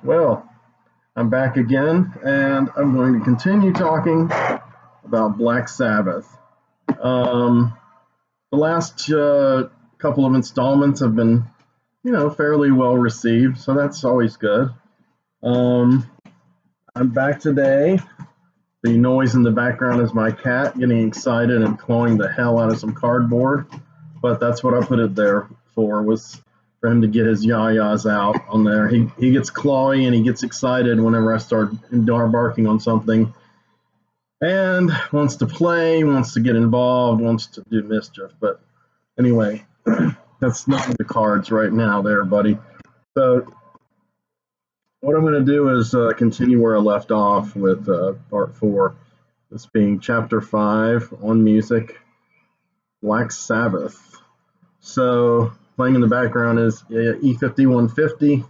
Well, I'm back again, and I'm going to continue talking about Black Sabbath. Um, the last couple of installments have been, fairly well received, so that's always good. Um, I'm back today. The noise in the background is my cat getting excited and clawing the hell out of some cardboard, but that's what I put it there for, was for him to get his yayas out on there. He gets clawy and he gets excited whenever I start barking on something, and wants to play, wants to get involved, wants to do mischief. But anyway, that's not the cards right now there, buddy. So what I'm going to do is continue where I left off with part 4, this being chapter 5 on music, Black Sabbath. So playing in the background is E5150,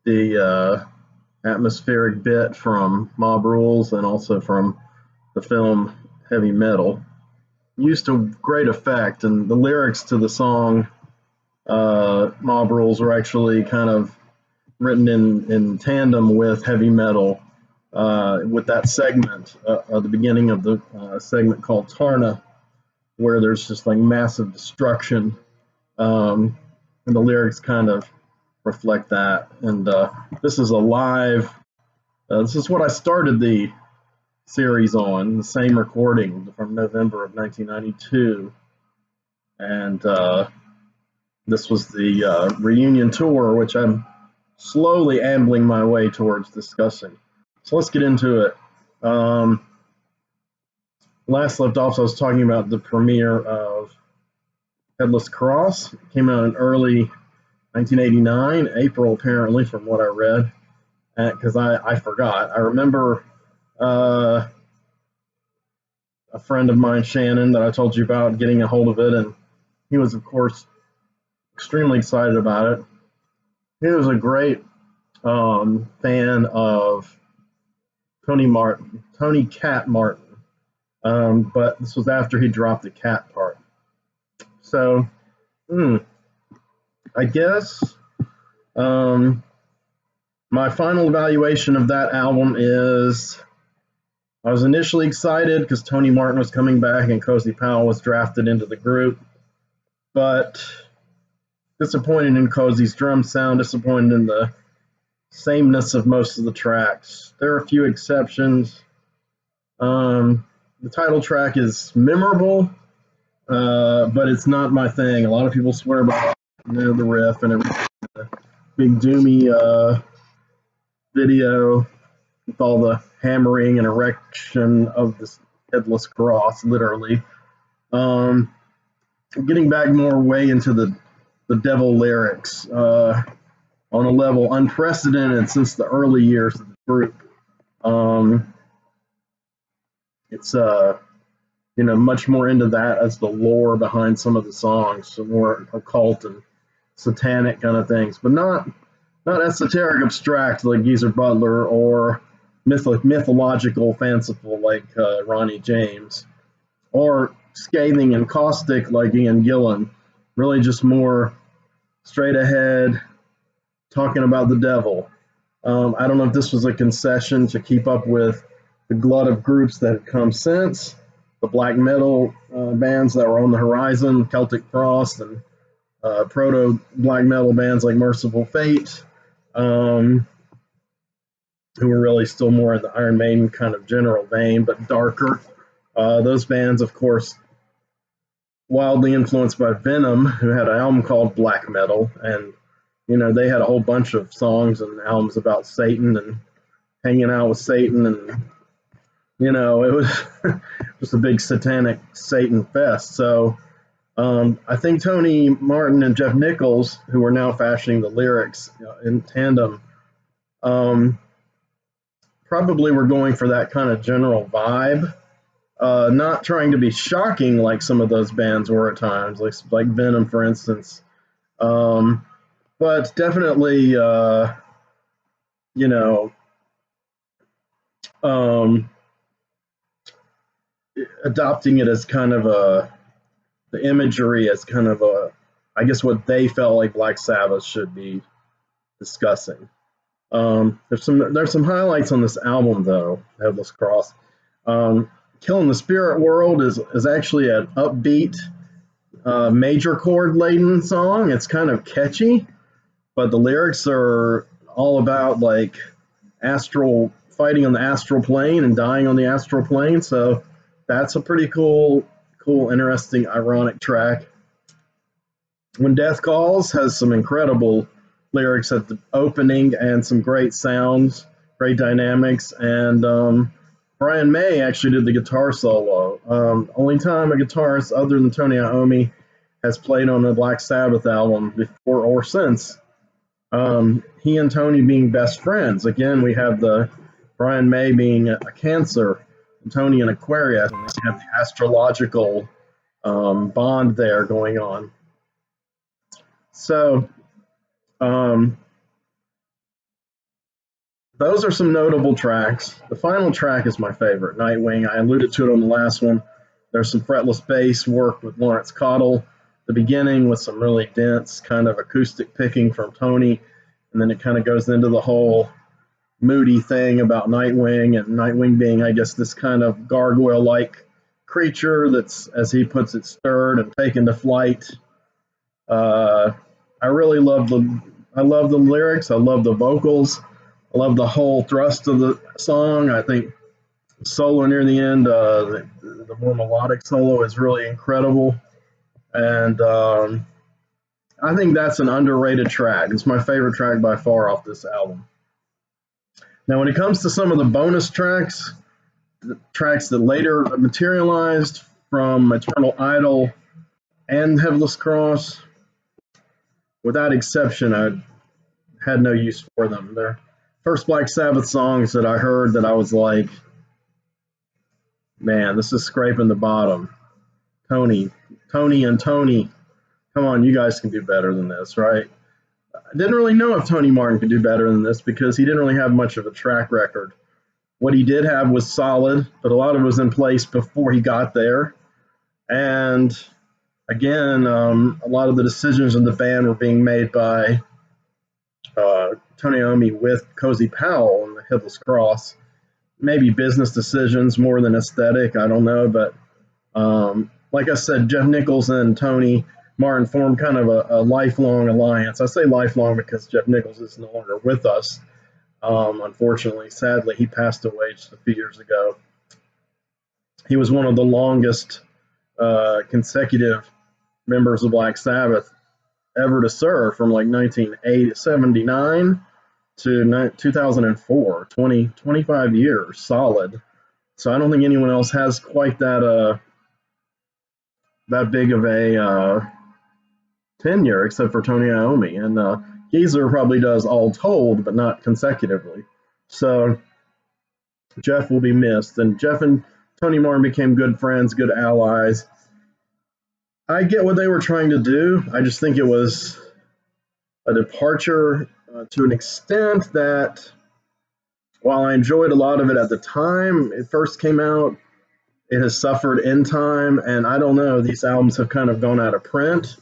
the atmospheric bit from Mob Rules and also from the film Heavy Metal. Used to great effect, and the lyrics to the song Mob Rules were actually kind of written in tandem with Heavy Metal, with that segment at the beginning of the segment called Tarna, where there's just like massive destruction, and the lyrics kind of reflect that. And this is a live. This is what I started the series on, the same recording from November of 1992, and this was the reunion tour, which I'm slowly ambling my way towards discussing. So let's get into it. Last left off, I was talking about the premiere of Headless Cross. It came out in early 1989, April apparently, from what I read, because I forgot. I remember a friend of mine, Shannon, that I told you about, getting a hold of it, and he was, of course, extremely excited about it. He was a great fan of Tony Cat Martin, but this was after he dropped the cat part. So, I guess my final evaluation of that album is I was initially excited because Tony Martin was coming back and Cozy Powell was drafted into the group, but disappointed in Cozy's drum sound, disappointed in the sameness of most of the tracks. There are a few exceptions. The title track is memorable, but it's not my thing. A lot of people swear by the riff and everything. The big doomy video with all the hammering and erection of this headless cross, literally. Getting back more way into the devil lyrics on a level unprecedented since the early years of the group. It's much more into that as the lore behind some of the songs, some more occult and satanic kind of things, but not esoteric abstract like Geezer Butler or mythological fanciful like Ronnie James, or scathing and caustic like Ian Gillan. Really just more straight ahead talking about the devil. I don't know if this was a concession to keep up with the glut of groups that had come since, the black metal bands that were on the horizon, Celtic Frost and proto black metal bands like Merciful Fate, who were really still more in the Iron Maiden kind of general vein, but darker. Those bands, of course, wildly influenced by Venom, who had an album called Black Metal, and they had a whole bunch of songs and albums about Satan and hanging out with Satan, and it was just a big satanic Satan fest. So I think Tony Martin and Jeff Nichols, who are now fashioning the lyrics in tandem, probably were going for that kind of general vibe, not trying to be shocking like some of those bands were at times, like Venom, for instance, but definitely, adopting it as kind of the imagery as kind of I guess what they felt like Black Sabbath should be discussing. There's some highlights on this album though, Headless Cross. Um, Killing the Spirit World is actually an upbeat, major chord laden song. It's kind of catchy, but the lyrics are all about like astral fighting on the astral plane and dying on the astral plane. So that's a pretty cool, interesting, ironic track. When Death Calls has some incredible lyrics at the opening and some great sounds, great dynamics, and Brian May actually did the guitar solo. Only time a guitarist other than Tony Iommi has played on a Black Sabbath album before or since. He and Tony being best friends. Again, we have the Brian May being a Cancer, and Tony an Aquarius, and they have the astrological bond there going on. So, um, those are some notable tracks. The final track is my favorite, Nightwing. I alluded to it on the last one. There's some fretless bass work with Lawrence Cottle. The beginning with some really dense kind of acoustic picking from Tony, and then it kind of goes into the whole moody thing about Nightwing, and Nightwing being, I guess, this kind of gargoyle-like creature that's, as he puts it, stirred and taken to flight. Uh, I really love the lyrics. I love the vocals. I love the whole thrust of the song. I think solo near the end, the more melodic solo is really incredible, and I think that's an underrated track. It's my favorite track by far off this album. Now, when it comes to some of the bonus tracks, the tracks that later materialized from Eternal Idol and Headless Cross, without exception, I had no use for them. They're first Black Sabbath songs that I heard that I was like, man, this is scraping the bottom. Tony, and Tony, come on, you guys can do better than this, right? I didn't really know if Tony Martin could do better than this because he didn't really have much of a track record. What he did have was solid, but a lot of it was in place before he got there. And again, a lot of the decisions in the band were being made by Tony Iommi with Cozy Powell on the Headless Cross. Maybe business decisions more than aesthetic, I don't know. But like I said, Jeff Nichols and Tony Martin formed kind of a lifelong alliance. I say lifelong because Jeff Nichols is no longer with us. Unfortunately, sadly, he passed away just a few years ago. He was one of the longest consecutive members of Black Sabbath ever to serve, from like 1979 to 2004, 25 years solid. So I don't think anyone else has quite that big of a tenure except for Tony Iommi. And Geezer probably does all told, but not consecutively. So Jeff will be missed. And Jeff and Tony Martin became good friends, good allies. I get what they were trying to do. I just think it was a departure to an extent that, while I enjoyed a lot of it at the time it first came out, it has suffered in time. And I don't know, these albums have kind of gone out of print.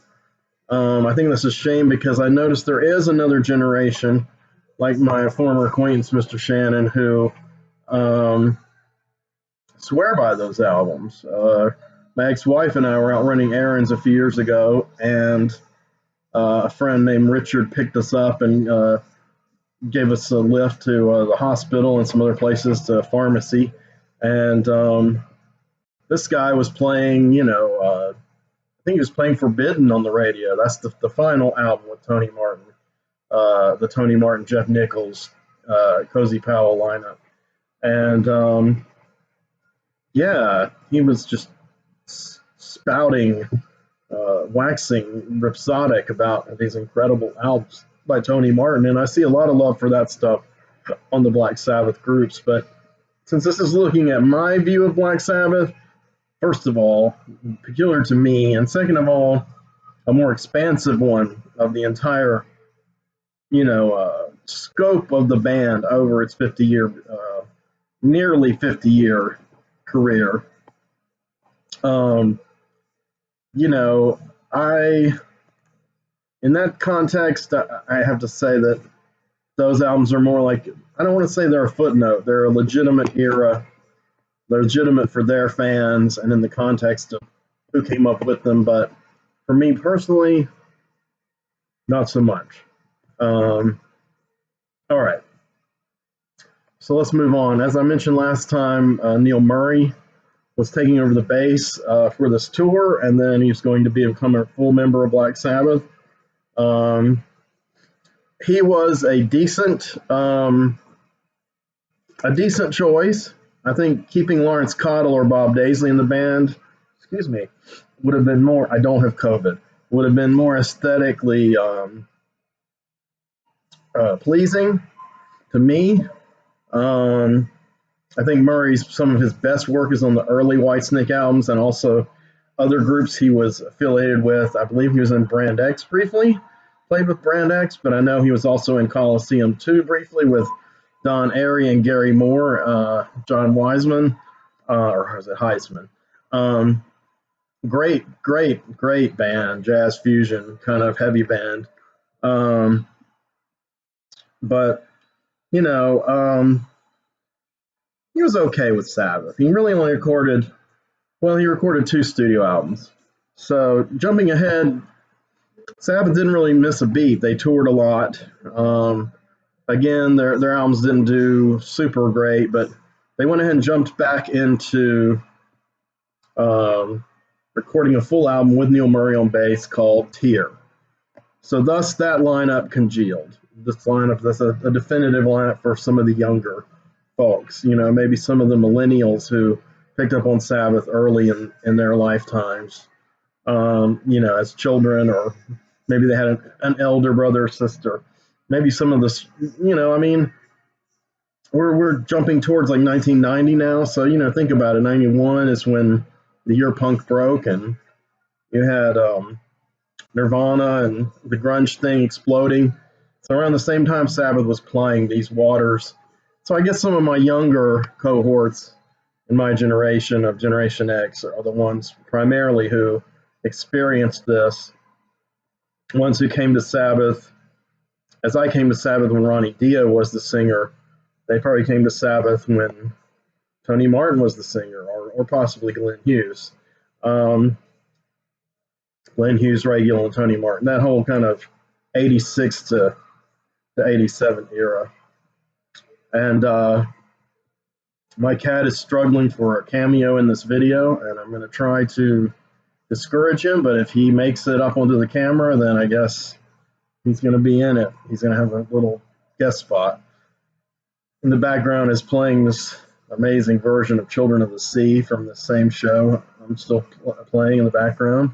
I think that's a shame because I noticed there is another generation, like my former acquaintance, Mr. Shannon, who swear by those albums. My ex-wife and I were out running errands a few years ago, and a friend named Richard picked us up and gave us a lift to the hospital and some other places, to a pharmacy. And this guy was playing, I think he was playing Forbidden on the radio. That's the final album with Tony Martin, the Tony Martin, Jeff Nichols, Cozy Powell lineup. And yeah, he was just spouting, waxing rhapsodic about these incredible albums by Tony Martin. And I see a lot of love for that stuff on the Black Sabbath groups. But since this is looking at my view of Black Sabbath, first of all, peculiar to me, and second of all, a more expansive one of the entire, scope of the band over its nearly 50-year career. You know, I, in that context, I have to say that those albums are more like, I don't want to say they're a footnote. They're a legitimate era. They're legitimate for their fans and in the context of who came up with them. But for me personally, not so much. All right. So let's move on. As I mentioned last time, Neil Murray was taking over the bass for this tour, and then he's going to become a full member of Black Sabbath. He was a decent choice. I think keeping Lawrence Cottle or Bob Daisley in the band, excuse me, would have been more. I don't have COVID. Would have been more aesthetically pleasing to me. I think Murray's some of his best work is on the early Whitesnake albums and also other groups he was affiliated with. I believe he was in Brand X briefly, played with Brand X, but I know he was also in Coliseum 2 briefly with Don Airey and Gary Moore, John Wiseman, or was it Heisman? Great band, jazz fusion, kind of heavy band. But, you know, he was okay with Sabbath. He really only recorded, well, he recorded 2 studio albums. So jumping ahead, Sabbath didn't really miss a beat. They toured a lot. Again, their albums didn't do super great, but they went ahead and jumped back into recording a full album with Neil Murray on bass called Tear. So thus that lineup congealed. This lineup, that's a definitive lineup for some of the younger folks, you know, maybe some of the millennials who picked up on Sabbath early in their lifetimes, you know, as children, or maybe they had an elder brother or sister. Maybe some of this, you know, I mean, we're jumping towards like 1990 now. So, you know, think about it. 91 is when the year punk broke, and you had Nirvana and the grunge thing exploding. So around the same time Sabbath was playing these waters. So I guess some of my younger cohorts in my generation of Generation X are the ones primarily who experienced this. Ones who came to Sabbath, as I came to Sabbath when Ronnie Dio was the singer. They probably came to Sabbath when Tony Martin was the singer, or possibly Glenn Hughes. Glenn Hughes, Ray Gill, and Tony Martin. That whole kind of 86 to 87 era. And my cat is struggling for a cameo in this video, and I'm going to try to discourage him, but if he makes it up onto the camera, then I guess he's going to be in it. He's going to have a little guest spot. In the background is playing this amazing version of Children of the Sea from the same show. I'm still playing in the background.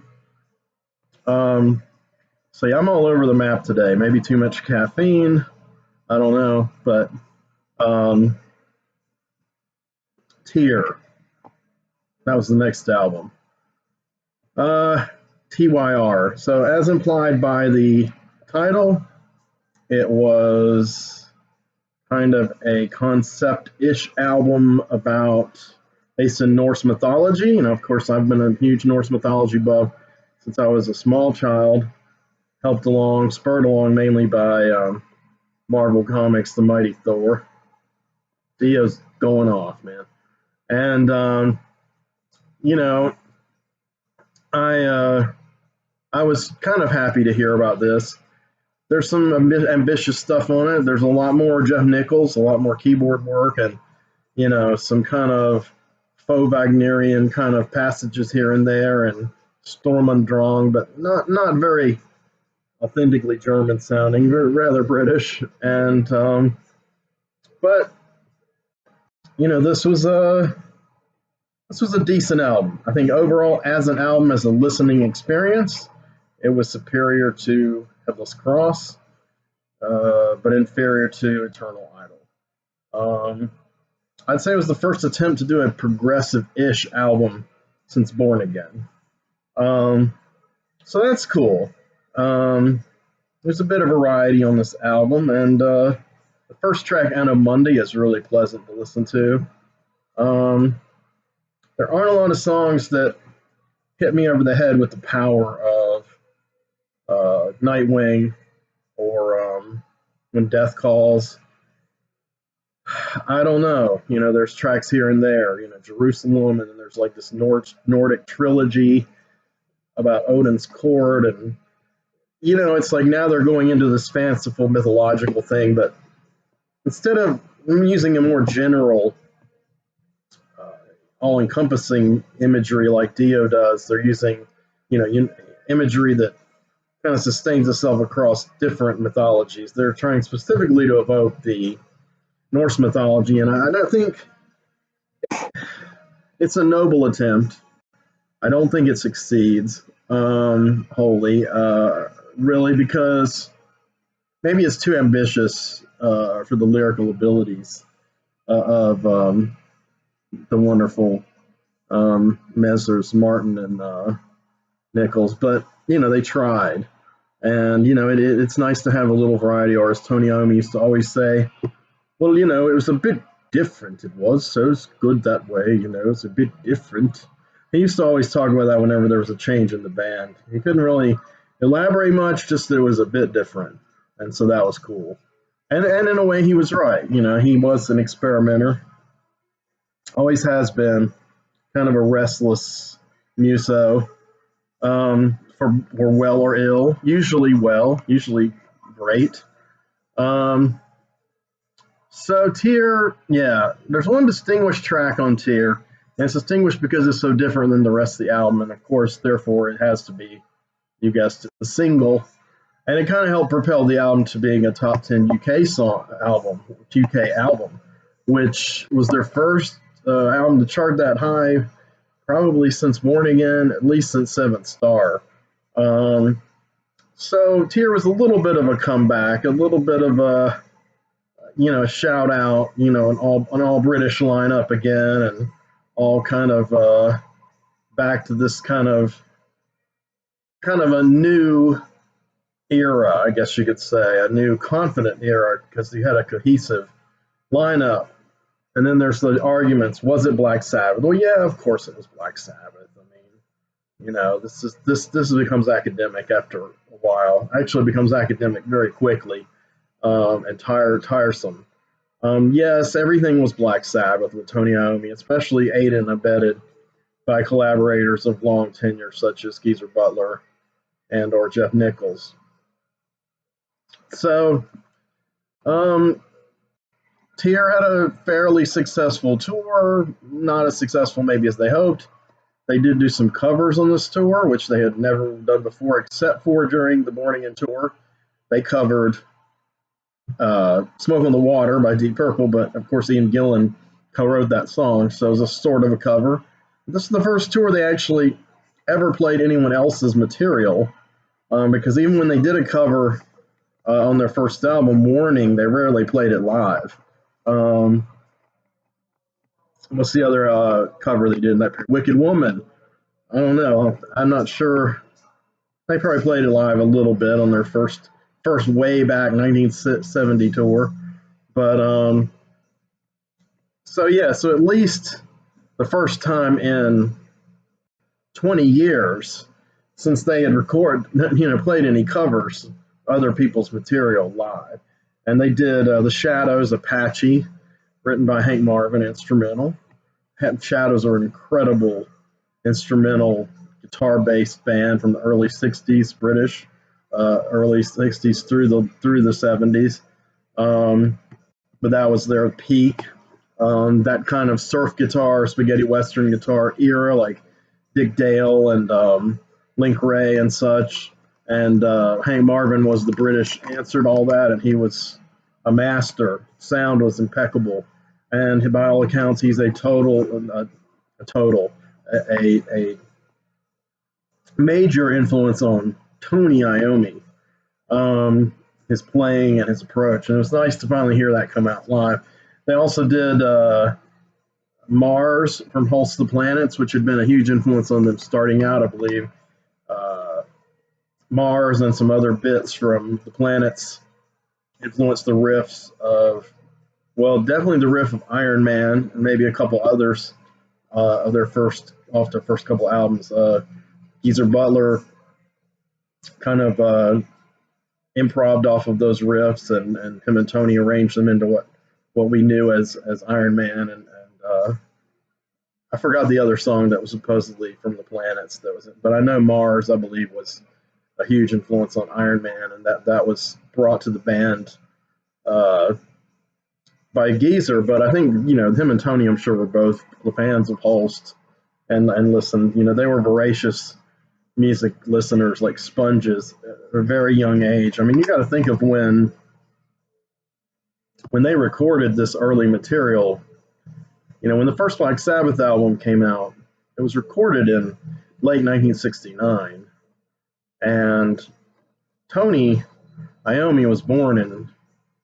So yeah, I'm all over the map today. Maybe too much caffeine. I don't know, but Tear. That was the next album. TYR. So as implied by the title, it was kind of a concept-ish album based in Norse mythology. You know, of course, I've been a huge Norse mythology buff since I was a small child. Spurred along mainly by Marvel Comics, The Mighty Thor. Dio's going off, man. And, you know, I was kind of happy to hear about this. There's some ambitious stuff on it. There's a lot more Jeff Nichols, a lot more keyboard work, and, you know, some kind of faux Wagnerian kind of passages here and there, and Sturm und Drang, but not very authentically German sounding, rather British. And but you know, this was a decent album. I think overall, as an album, as a listening experience, it was superior to Headless Cross, but inferior to Eternal Idol. I'd say it was the first attempt to do a progressive-ish album since Born Again. So that's cool. There's a bit of variety on this album, and the first track, Anno Mundi, is really pleasant to listen to. There aren't a lot of songs that hit me over the head with the power of Nightwing or when Death Calls. I don't know. There's tracks here and there. Jerusalem, and then there's like this Nordic trilogy about Odin's court, and it's like now they're going into this fanciful mythological thing, but instead of using a more general, all-encompassing imagery like Dio does, they're using, imagery that kind of sustains itself across different mythologies. They're trying specifically to evoke the Norse mythology, and I think it's a noble attempt. I don't think it succeeds wholly, really, because maybe it's too ambitious for the lyrical abilities of the wonderful Messrs. Martin and Nichols, but they tried, and it's nice to have a little variety. Or as Tony Iommi used to always say, well, it was a bit different. It was so it's good that way. It's a bit different. He used to always talk about that whenever there was a change in the band. He couldn't really elaborate much, just that it was a bit different, and so that was cool. And in a way, he was right. He was an experimenter, always has been, kind of a restless muso, for well or ill. Usually well, usually great. So Tear, yeah, there's one distinguished track on Tear, and it's distinguished because it's so different than the rest of the album, and of course, therefore, it has to be, you guessed it, a single. And it kind of helped propel the album to being a top 10 UK album, which was their first album to chart that high, probably since Born Again, at least since Seventh Star. So Tear was a little bit of a comeback, a little bit of a shout out, an all British lineup again, and all kind of back to this kind of a new era, I guess you could say, a new confident era, because you had a cohesive lineup. And then there's the arguments: was it Black Sabbath? Well, yeah, of course it was Black Sabbath. I mean, this becomes academic after a while. Actually, becomes academic very quickly, and tiresome. Yes, everything was Black Sabbath with Tony Iommi, especially aided and abetted by collaborators of long tenure such as Geezer Butler and or Jeff Nichols. So, Tear had a fairly successful tour, not as successful maybe as they hoped. They did do some covers on this tour, which they had never done before, except for during the Born Again tour. They covered Smoke on the Water by Deep Purple, but of course Ian Gillan co-wrote that song, so it was a sort of a cover. This is the first tour they actually ever played anyone else's material, because even when they did a cover on their first album, Warning, they rarely played it live. What's the other cover they did in that period? Wicked Woman. I don't know. I'm not sure. They probably played it live a little bit on their first way back 1970 tour. But so at least the first time in 20 years since they had played any covers other people's material live. And they did The Shadows, Apache, written by Hank Marvin, instrumental. Shadows are an incredible instrumental guitar-based band from the early 60s, British, early 60s through the 70s. But that was their peak. That kind of surf guitar, spaghetti western guitar era, like Dick Dale and Link Wray and such. And Hank Marvin was the British answer to all that, and he was a master. Sound was impeccable, and by all accounts, he's a major influence on Tony Iommi, his playing and his approach. And it was nice to finally hear that come out live. They also did Mars from Pulse of the Planets, which had been a huge influence on them starting out, I believe. Mars and some other bits from the Planets influenced the riffs of, well, definitely the riff of Iron Man, and maybe a couple others of their first couple albums. Geezer Butler kind of improv'd off of those riffs, and him and Tony arranged them into what we knew as Iron Man, and I forgot the other song that was supposedly from the Planets that was, but I know Mars, I believe, was a huge influence on Iron Man, and that was brought to the band uh, by Geezer. But I think him and Tony, I'm sure, were both the fans of Holst and listened. They were voracious music listeners, like sponges at a very young age. I mean, you got to think of when they recorded this early material. When the first Black Sabbath album came out, it was recorded in late 1969, and Tony Iommi was born in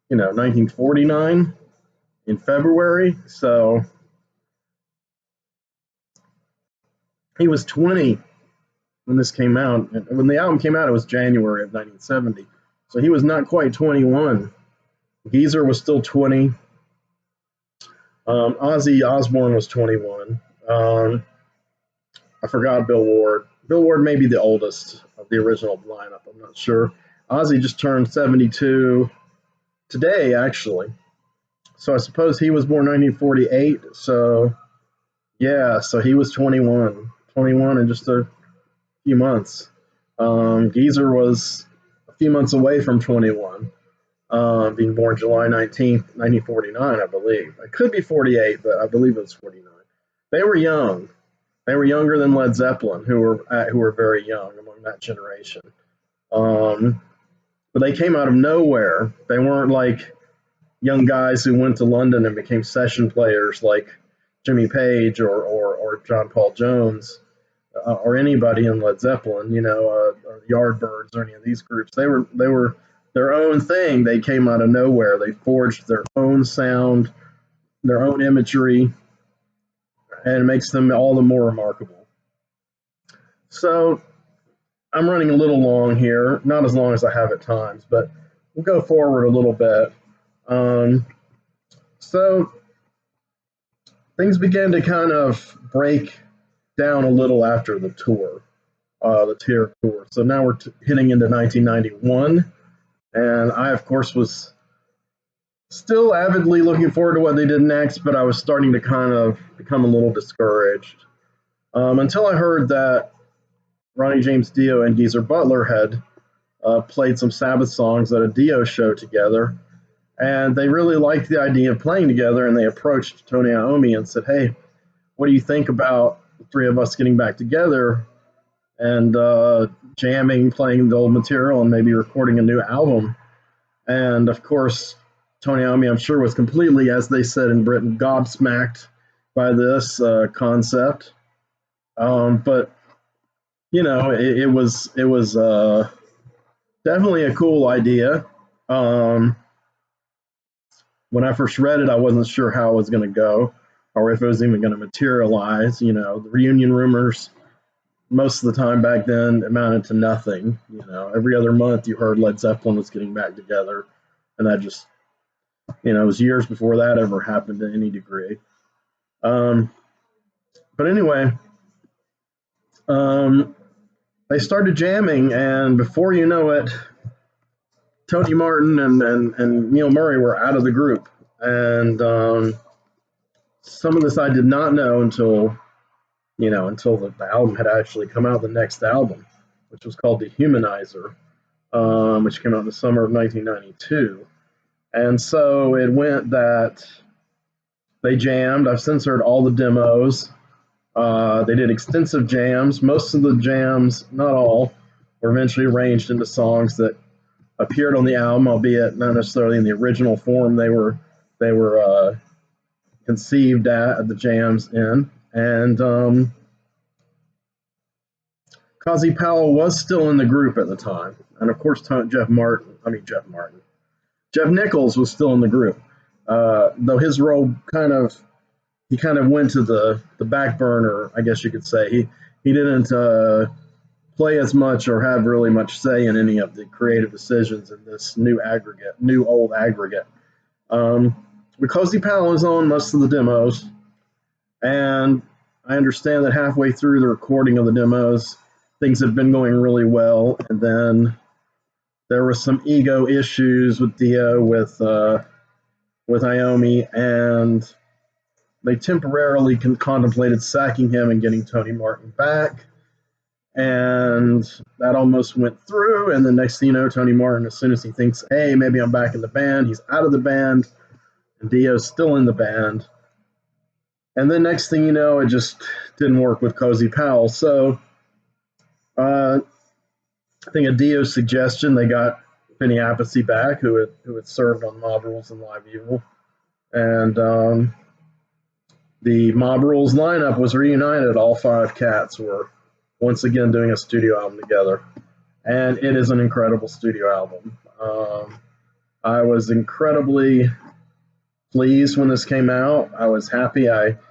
1949 in February, so he was 20 when this came out. And when the album came out, it was January of 1970, so he was not quite 21. Geezer was still 20. Ozzy Osbourne was 21. I forgot Bill Ward. Bill Ward may be the oldest of the original lineup. I'm not sure. Ozzy just turned 72 today, actually. So I suppose he was born 1948. So yeah, so he was 21. 21 in just a few months. Geezer was a few months away from 21, being born July 19th, 1949, I believe. It could be 48, but I believe it was 49. They were young. They were younger than Led Zeppelin, who were very young among that generation. But they came out of nowhere. They weren't like young guys who went to London and became session players like Jimmy Page or John Paul Jones, or anybody in Led Zeppelin, or Yardbirds or any of these groups. They were their own thing. They came out of nowhere. They forged their own sound, their own imagery, and it makes them all the more remarkable. So I'm running a little long here, not as long as I have at times, but we'll go forward a little bit. So things began to kind of break down a little after the tour, the Tear tour. So now we're hitting into 1991, and I, of course, was still avidly looking forward to what they did next, but I was starting to kind of become a little discouraged until I heard that Ronnie James Dio and Geezer Butler had played some Sabbath songs at a Dio show together, and they really liked the idea of playing together, and they approached Tony Iommi and said, "Hey, what do you think about the three of us getting back together and jamming, playing the old material, and maybe recording a new album?" And of course, Tony Iommi, I'm sure, was completely, as they said in Britain, gobsmacked by this concept. But it was definitely a cool idea. When I first read it, I wasn't sure how it was going to go or if it was even going to materialize. The reunion rumors most of the time back then amounted to nothing. Every other month you heard Led Zeppelin was getting back together, and that just, it was years before that ever happened to any degree. But anyway, they started jamming, and before you know it, Tony Martin and Neil Murray were out of the group. And some of this I did not know until the album had actually come out, the next album, which was called Dehumanizer, which came out in the summer of 1992. And so it went that they jammed. I've censored all the demos. They did extensive jams. Most of the jams, not all, were eventually arranged into songs that appeared on the album, albeit not necessarily in the original form they were conceived at the jams in. And Kazi Powell was still in the group at the time, and of course Jeff Nichols was still in the group, though his role kind of went to the back burner, I guess you could say. He didn't play as much or have really much say in any of the creative decisions in this new old aggregate. Because Cozy Powell is on most of the demos, and I understand that halfway through the recording of the demos, things had been going really well, and then there were some ego issues with Dio with Iommi, and they temporarily contemplated sacking him and getting Tony Martin back. And that almost went through. And the next thing you know, Tony Martin, as soon as he thinks, hey, maybe I'm back in the band, he's out of the band, and Dio's still in the band. And then next thing you know, it just didn't work with Cozy Powell. So I think at Dio's suggestion, they got Vinny Appice back, who had served on Mob Rules and Live Evil. And the Mob Rules lineup was reunited. All 5 cats were once again doing a studio album together. And it is an incredible studio album. I was incredibly pleased when this came out. I was happy. One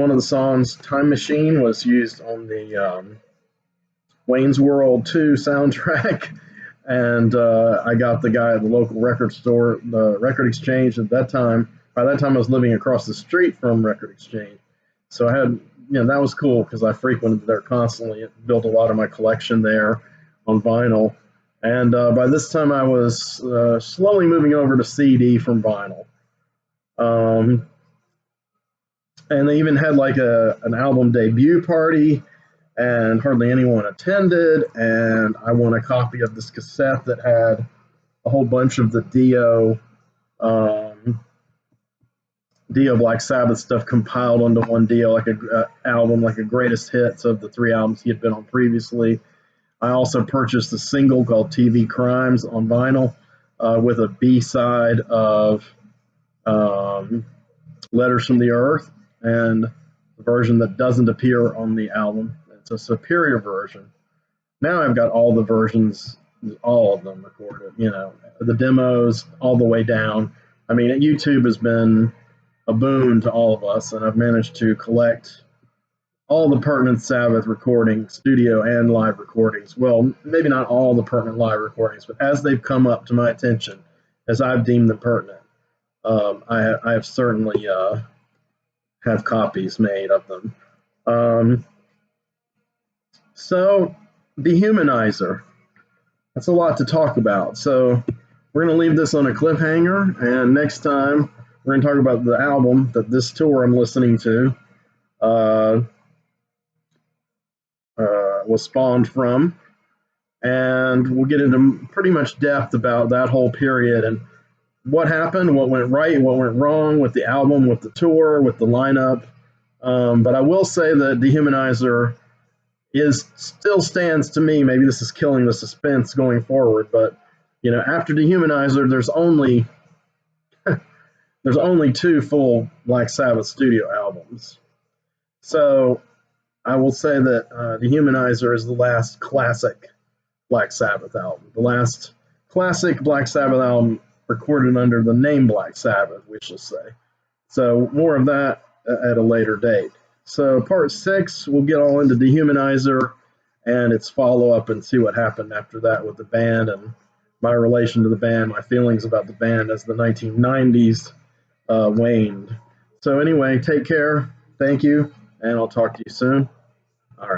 of the songs, Time Machine, was used on the Wayne's World 2 soundtrack. And I got the guy at the local record store, the Record Exchange at that time. By that time, I was living across the street from Record Exchange. So I had, that was cool because I frequented there constantly. It built a lot of my collection there on vinyl. And by this time, I was slowly moving over to CD from vinyl. And they even had like an album debut party, and hardly anyone attended. And I won a copy of this cassette that had a whole bunch of the Dio Black Sabbath stuff compiled onto one Dio, like a album, like a greatest hits of the 3 albums he had been on previously. I also purchased a single called TV Crimes on vinyl with a B-side of Letters from the Earth, and the version that doesn't appear on the album. It's a superior version. Now I've got all the versions, all of them recorded, the demos all the way down. I mean, YouTube has been a boon to all of us, and I've managed to collect all the pertinent Sabbath recordings, studio and live recordings. Well, maybe not all the pertinent live recordings, but as they've come up to my attention, as I've deemed them pertinent, I have certainly have copies made of them. So, Dehumanizer. That's a lot to talk about. So, we're going to leave this on a cliffhanger, and next time we're going to talk about the album that this tour I'm listening to was spawned from, and we'll get into pretty much depth about that whole period and what happened, what went right, what went wrong with the album, with the tour, with the lineup. But I will say that Dehumanizer still stands to me. Maybe this is killing the suspense going forward, but after Dehumanizer, there's only 2 full Black Sabbath studio albums. So I will say that Dehumanizer is the last classic Black Sabbath album, the last classic Black Sabbath album recorded under the name Black Sabbath, we shall say. So more of that at a later date. So part 6, we'll get all into Dehumanizer and its follow-up and see what happened after that with the band and my relation to the band, my feelings about the band as the 1990s waned. So anyway, take care. Thank you, and I'll talk to you soon. All right.